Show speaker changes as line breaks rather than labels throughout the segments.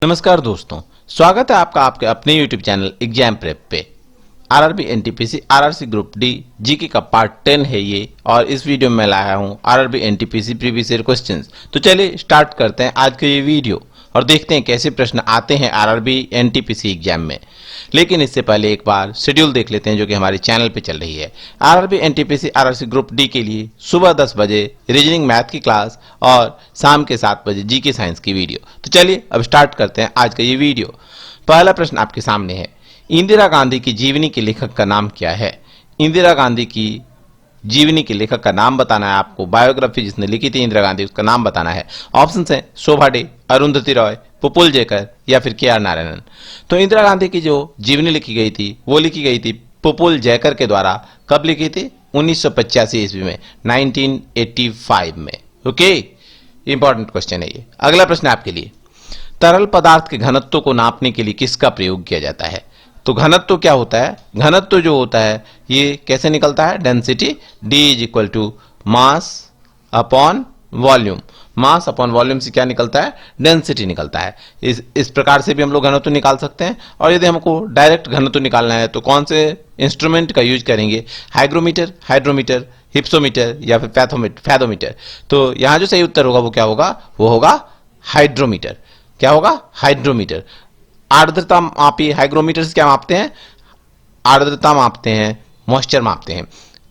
नमस्कार दोस्तों, स्वागत है आपका आपके अपने YouTube चैनल एग्जाम प्रेप पे। RRB NTPC RRC group D GK का पार्ट 10 है ये, और इस वीडियो में मैं लाया हूँ RRB NTPC previous year questions. तो चलिए स्टार्ट करते हैं आज का ये वीडियो और देखते हैं कैसे प्रश्न आते हैं आरआरबी एनटीपीसी एग्जाम में। लेकिन इससे पहले एक बार शेड्यूल देख लेते हैं जो कि हमारे चैनल पे चल रही है। RRB NTPC RRC group D के लिए सुबह 10 बजे रीजनिंग मैथ की क्लास और शाम के 7 बजे जीके साइंस की वीडियो। तो चलिए अब स्टार्ट करते हैं आज का ये वीडियो। पहला प्रश्न आपके सामने है, इंदिरा गांधी की जीवनी के लेखक का नाम क्या है? इंदिरा गांधी की जीवनी के लेखक का नाम बताना है आपको। बायोग्राफी जिसने लिखी थी इंदिरा गांधी, उसका नाम बताना है। ऑप्शन है शोभा डे, अरुंधति रॉय, प्रफुल्ल जयकर या फिर के आर नारायणन। तो इंदिरा गांधी की जो जीवनी लिखी गई थी वो लिखी गई थी प्रफुल्ल जयकर के द्वारा। कब लिखी थी? 1985 ईस्वी में, 1985 में। ओके, इंपॉर्टेंट क्वेश्चन है ये। अगला प्रश्न आपके लिए, तरल पदार्थ के घनत्व को नापने के लिए किसका प्रयोग किया जाता है? तो घनत्व क्या होता है? घनत्व जो होता है ये कैसे निकलता है? Density, D is equal to mass upon volume. Mass upon volume से क्या निकलता है? डेंसिटी निकलता है। इस प्रकार से भी हम लोग घनत्व निकाल सकते हैं। और यदि हमको डायरेक्ट घनत्व निकालना है तो कौन से इंस्ट्रूमेंट का यूज करेंगे? हाइग्रोमीटर, हाइड्रोमीटर, हिप्सोमीटर या फिर फैथोमीटर। तो यहां जो सही उत्तर होगा वो क्या होगा? वो होगा हाइड्रोमीटर। क्या होगा? हाइड्रोमीटर। आर्द्रता मापी, हाइग्रोमीटर से क्या मापते हैं? आर्द्रता मापते हैं, मॉइस्चर मापते हैं।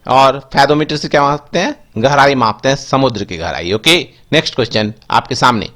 और फैथोमीटर से क्या मापते हैं? गहराई मापते हैं, समुद्र की गहराई। ओके, नेक्स्ट क्वेश्चन आपके सामने,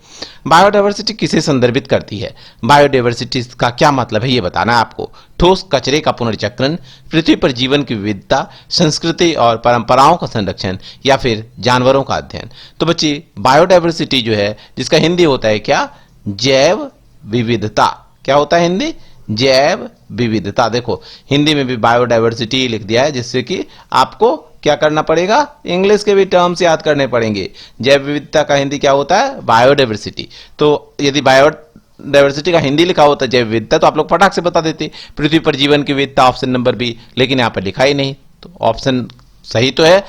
बायोडायवर्सिटी किसे संदर्भित करती है? बायोडायवर्सिटी का क्या मतलब है ये बताना है आपको। ठोस कचरे का पुनर्चक्रण, पृथ्वी पर जीवन की विविधता, संस्कृति और परंपराओं का संरक्षण या फिर जानवरों का अध्ययन। तो बच्चे बायोडायवर्सिटी जो है जिसका हिंदी होता है क्या? जैव विविधता। क्या होता है हिंदी? जैव विविधता। देखो हिंदी में भी बायोडायवर्सिटी लिख दिया है जिससे कि आपको क्या करना पड़ेगा? इंग्लिश के भी टर्म्स याद करने पड़ेंगे। जैव विविधता का हिंदी क्या होता है? बायोडायवर्सिटी। तो यदि बायोडायवर्सिटी का हिंदी लिखा होता जैव विविधता तो आप लोग फटाक से बता देते, पृथ्वी पर जीवन की विविधता, ऑप्शन नंबर बी। लेकिन यहाँ पर लिखा ही नहीं। तो ऑप्शन सही तो है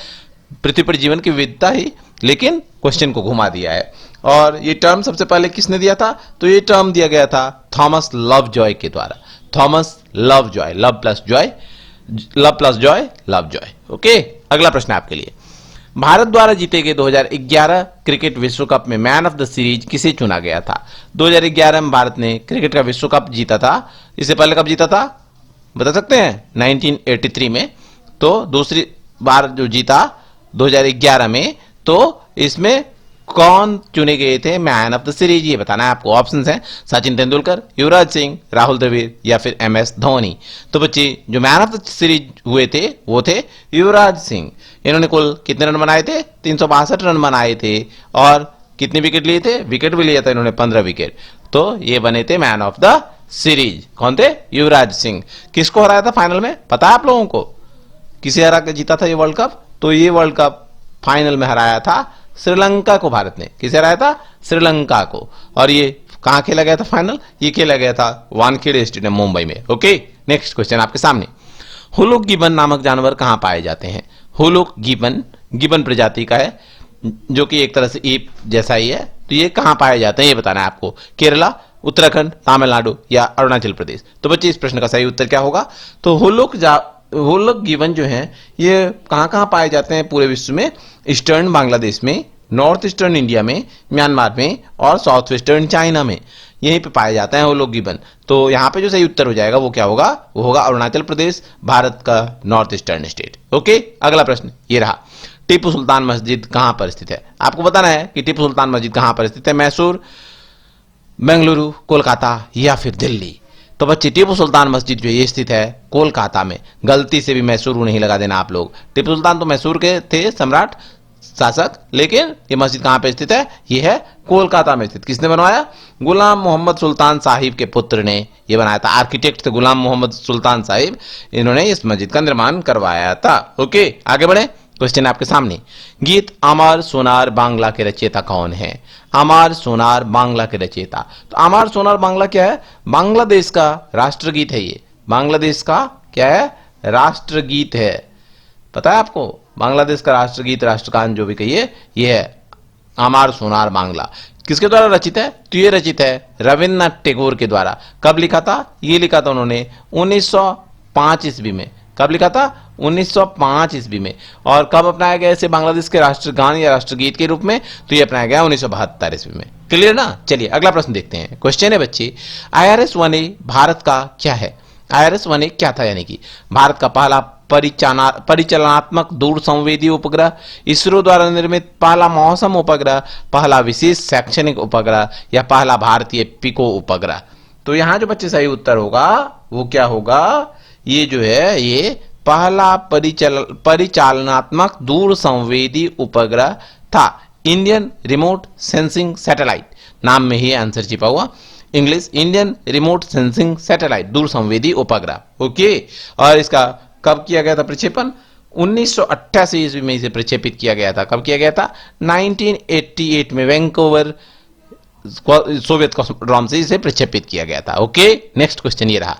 पृथ्वी पर जीवन की विविधता ही, लेकिन क्वेश्चन को घुमा दिया है। और ये टर्म सबसे पहले किसने दिया था? तो ये टर्म दिया गया था थॉमस लवजॉय के द्वारा। Thomas Lovejoy, love plus Joy, love plus Joy, Lovejoy. Okay, अगला प्रश्न आपके लिए, भारत द्वारा जीते गए 2011 क्रिकेट विश्व कप में मैन ऑफ द सीरीज किसे चुना गया था? 2011 में भारत ने क्रिकेट का विश्व कप जीता था। इससे पहले कब जीता था बता सकते हैं? 1983 में। तो दूसरी बार जो जीता 2011 में, तो इसमें कौन चुने गए थे मैन ऑफ द सीरीज ये बताना है आपको। ऑप्शंस हैं सचिन तेंदुलकर, युवराज सिंह, राहुल द्रविड़ या फिर MS धोनी। तो बच्चे जो मैन ऑफ द सीरीज हुए थे वो थे युवराज सिंह। इन्होंने कुल कितने रन बनाए थे? 362 रन बनाए थे। और कितने विकेट लिए थे? विकेट भी लिया था इन्होंने 15 विकेट। तो ये बने थे मैन ऑफ द सीरीज। कौन थे? युवराज सिंह। किसको हराया था फाइनल में पता है आप लोगों को? किसे हरा के जीता था ये वर्ल्ड कप? तो ये वर्ल्ड कप फाइनल में हराया था श्रीलंका को भारत ने। किसे हराया था? श्रीलंका को। और ये कहां खेला गया था फाइनल? ये खेला गया था वानखेड़े स्टेडियम मुंबई में। ओके, नेक्स्ट क्वेश्चन आपके सामने, हुलुक गिबन नामक जानवर कहां पाए जाते हैं? हुलुक गिबन, गिबन प्रजाति का है जो कि एक तरह से ईप जैसा ही है। तो ये कहां पाए जाते हैं ये बताना है आपको। केरला, उत्तराखंड, तमिलनाडु या अरुणाचल प्रदेश। तो बच्चे इस प्रश्न का सही उत्तर क्या होगा? तो हुलुक गिबन जो है ये कहां कहां पाए जाते हैं पूरे विश्व में? ईस्टर्न बांग्लादेश में, नॉर्थ ईस्टर्न इंडिया में, म्यांमार में और साउथ वेस्टर्न चाइना में। यहीं पे पाए जाते हैं हुलुक गिबन। तो यहां पे जो सही उत्तर हो जाएगा वो क्या होगा? वो होगा अरुणाचल प्रदेश, भारत का नॉर्थ ईस्टर्न स्टेट। ओके, अगला प्रश्न ये रहा, टीपू सुल्तान मस्जिद कहां पर स्थित है? आपको बताना है कि टीपू सुल्तान मस्जिद कहां पर स्थित है। मैसूर, बेंगलुरु, कोलकाता या फिर दिल्ली। तो बच्चे टीपू सुल्तान मस्जिद जो ये स्थित है कोलकाता में। गलती से भी मैसूर नहीं लगा देना आप लोग। टीपू सुल्तान तो मैसूर के थे सम्राट, शासक, लेकिन ये मस्जिद कहां पे स्थित है? ये है कोलकाता में स्थित। किसने बनवाया? गुलाम मोहम्मद सुल्तान साहिब के पुत्र ने ये बनाया था। आर्किटेक्ट थे गुलाम मोहम्मद सुल्तान साहिब, इन्होंने इस मस्जिद का निर्माण करवाया था। ओके, आगे बढ़े। क्वेश्चन आपके सामने, गीत अमर सोनार बांग्ला के रचयिता कौन है? अमर सोनार बांग्ला के रचयिता। तो अमर सोनार बांग्ला क्या है? बांग्लादेश का राष्ट्रगीत है ये। बांग्लादेश का क्या है? राष्ट्रगीत है। पता है आपको? बांग्लादेश का राष्ट्रगीत, राष्ट्रगान जो भी कहिए, ये है अमर सोनार बांग्ला। किसके द्वारा रचित है? तो ये रचित है रविन्द्रनाथ टैगोर के द्वारा। कब लिखा था? ये लिखा था उन्होंने 1905 ईस्वी में। कब लिखा था? 1905 ईस्वी में। और कब अपनाया गया इसे बांग्लादेश के राष्ट्रगान या राष्ट्रगीत के रूप में? तो ये अपनाया गया 1972 ईस्वी में। क्लियर ना? चलिए अगला प्रश्न देखते हैं। क्वेश्चन है बच्चे, IRS-1A भारत का क्या है? IRS-1A क्या था? यानी कि भारत का पहला परिचालनात्मक दूर संवेदी उपग्रह, इसरो द्वारा निर्मित पहला मौसम उपग्रह, पहला विशेष शैक्षणिक उपग्रह या पहला भारतीय पिको उपग्रह। तो यहां जो बच्चे सही उत्तर होगा वो क्या होगा? ये जो है ये पहला परिचालनात्मक दूर संवेदी उपग्रह था, इंडियन रिमोट सेंसिंग सैटेलाइट। नाम में ही आंसर छिपा हुआ, English Indian remote sensing satellite, दूर संवेदी उपग्रह। ओके, और इसका कब किया गया था प्रक्षेपण? 1988 ईस्वी में इसे प्रक्षेपित किया गया था। कब किया गया था? 1988 में वैंकूवर सोवियत कॉस्मोड्रोम से इसे प्रक्षेपित किया गया था। ओके, नेक्स्ट क्वेश्चन ये रहा,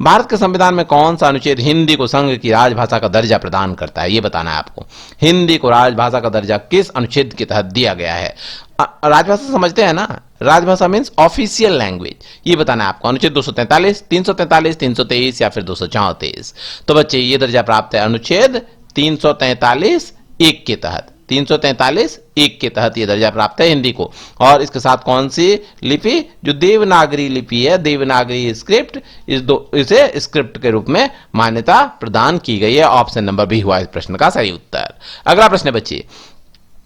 भारत के संविधान में कौन सा अनुच्छेद हिंदी को संघ की राजभाषा का दर्जा प्रदान करता है? ये बताना है आपको। हिंदी को राजभाषा का दर्जा किस अनुच्छेद के तहत दिया गया है? राजभाषा समझते हैं ना? राजभाषा मीन्स ऑफिशियल लैंग्वेज। ये बताना है आपको। अनुच्छेद 243, 343, 323 या फिर 234। तो बच्चे ये दर्जा प्राप्त है अनुच्छेद 343 1 के तहत। 343 1 के तहत ये दर्जा प्राप्त है हिंदी को। और इसके साथ कौन सी लिपि? जो देवनागरी लिपि है, देवनागरी स्क्रिप्ट, इसे स्क्रिप्ट के रूप में मान्यता प्रदान की गई है। ऑप्शन नंबर बी हुआ इस प्रश्न का सही उत्तर। अगला प्रश्न है बच्चे,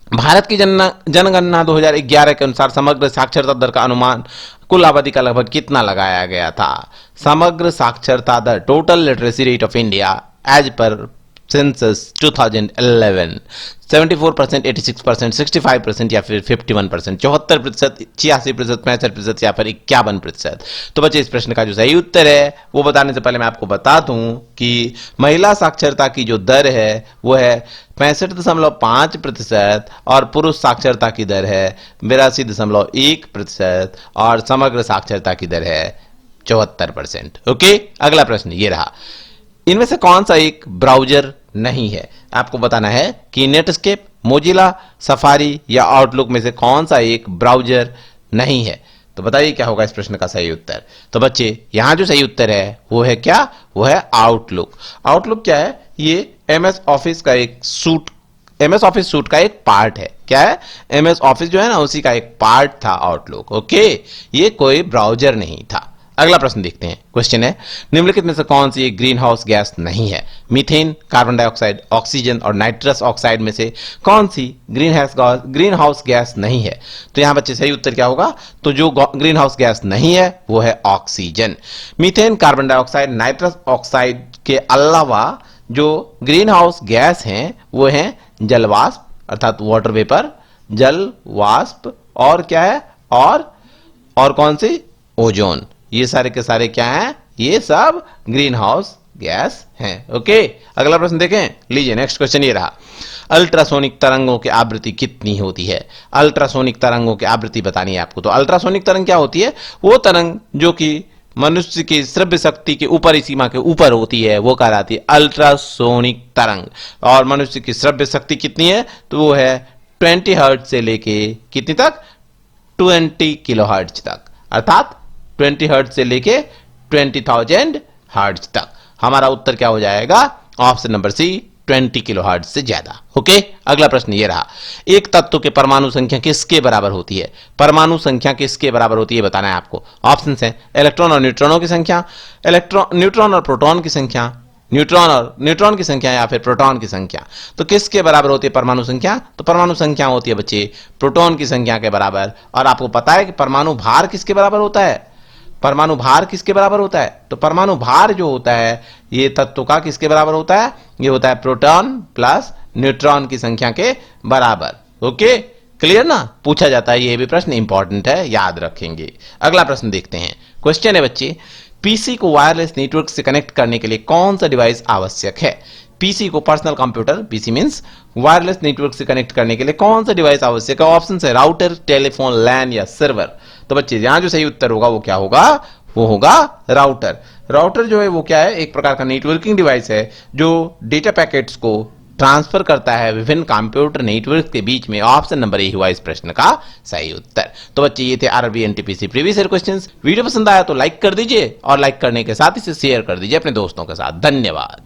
भारत की जनगणना 2011 के अनुसार समग्र साक्षरता दर का अनुमान कुल आबादी का लगभग कितना लगाया गया था? समग्र साक्षरता दर, total literacy rate of India as per census 2011, 74%, 86%, 65% या फिर 51%, 74%, 86%, 65% या फिर 51%। तो बच्चे इस प्रश्न का जो सही उत्तर है वो बताने से पहले मैं आपको बता दूं कि महिला साक्षरता की जो दर है वो है 65.5% और पुरुष साक्षरता की दर है 82.1% और समग्र साक्षरता की दर है 74%। ओके, अगला प्रश्न ये रहा, इनमें से कौन सा एक ब्राउजर नहीं है? आपको बताना है कि नेटस्केप, मोजिला, सफारी या आउटलुक में से कौन सा एक ब्राउजर नहीं है? तो बताइए क्या होगा इस प्रश्न का सही उत्तर। तो बच्चे यहां जो सही उत्तर है वो है क्या? वो है आउटलुक। आउटलुक क्या है? ये MS ऑफिस का एक सूट, MS ऑफिस सूट का एक पार्ट है। क्या है? MS ऑफिस जो है ना उसी का एक पार्ट था आउटलुक। ओके, ये कोई ब्राउजर नहीं था। अगला प्रश्न देखते हैं। क्वेश्चन है, निम्नलिखित में से कौन सी एक ग्रीन हाउस गैस नहीं है? मीथेन, कार्बन डाइऑक्साइड, ऑक्सीजन और नाइट्रस ऑक्साइड में से कौन सी ग्रीन हाउस गैस नहीं है? तो यहां बच्चे सही उत्तर क्या होगा? तो जो ग्रीन हाउस गैस नहीं है वो है oxygen. Methane, carbon dioxide, nitrous oxide के अलावा जो ग्रीन हाउस गैस हैं वो हैं जलवाष्प अर्थात वाटर वेपर, जल वाष्प, और क्या है? और कौन सी? ओजोन। ये सारे के सारे क्या हैं? ये सब ग्रीन हाउस गैस हैं। ओके, अगला प्रश्न देखें। लीजिए नेक्स्ट क्वेश्चन ये रहा, अल्ट्रासोनिक तरंगों की आवृत्ति कितनी होती है? अल्ट्रासोनिक तरंगों की आवृत्ति बतानी है आपको। तो अल्ट्रासोनिक तरंग क्या होती है? वो तरंग जो कि मनुष्य की श्रव्य शक्ति के ऊपरी सीमा के ऊपर होती है वो कहलाती है अल्ट्रासोनिक तरंग। और मनुष्य की श्रव्य शक्ति कितनी है? तो वो है 20 हर्ट्ज से लेके कितनी तक? 20 किलो हर्ट्ज तक, अर्थात 20 हर्ट्ज से लेके 20,000 हर्ट्ज तक। हमारा उत्तर क्या हो जाएगा? Option number C, 20 kilo hertz से ज्यादा। ओके, अगला प्रश्न ये रहा, एक तत्व के परमाणु संख्या किसके बराबर होती है? परमाणु संख्या किसके बराबर होती है बताना है आपको। ऑप्शन है इलेक्ट्रॉन और न्यूट्रॉनों की संख्या, न्यूट्रॉन और प्रोटॉन की संख्या, न्यूट्रॉन की संख्या या फिर प्रोटॉन की संख्या। तो किसके बराबर होती है परमाणु संख्या? तो परमाणु संख्या होती है बच्चे प्रोटॉन की संख्या के बराबर। और आपको पता है कि परमाणु भार किसके बराबर होता है? परमाणु भार किसके बराबर होता है? तो परमाणु भार जो होता है ये तत्व का किसके बराबर होता है? ये होता है प्रोटॉन प्लस न्यूट्रॉन की संख्या के बराबर। ओके, क्लियर ना? पूछा जाता है, ये भी प्रश्न इंपॉर्टेंट है, याद रखेंगे। अगला प्रश्न देखते हैं। क्वेश्चन है बच्चे, पीसी को वायरलेस नेटवर्क से कनेक्ट करने के लिए कौन सा डिवाइस आवश्यक है? पीसी को, personal computer, PC means wireless network से कनेक्ट करने के लिए कौन सा डिवाइस आवश्यक है? ऑप्शन है राउटर, टेलीफोन, लैन या सर्वर। तो बच्चे यहां जो सही उत्तर होगा वो क्या होगा? वो होगा राउटर। राउटर जो है वो क्या है? एक प्रकार का नेटवर्किंग डिवाइस है जो डेटा पैकेट्स को ट्रांसफर करता है विभिन्न कंप्यूटर नेटवर्क के बीच में। ऑप्शन नंबर ए हुआ इस प्रश्न का सही उत्तर। तो बच्चे ये थे RRB NTPC previous year questions. Video पसंद आया तो लाइक कर दीजिए और लाइक करने के साथ इसे शेयर कर दीजिए अपने दोस्तों के साथ। धन्यवाद।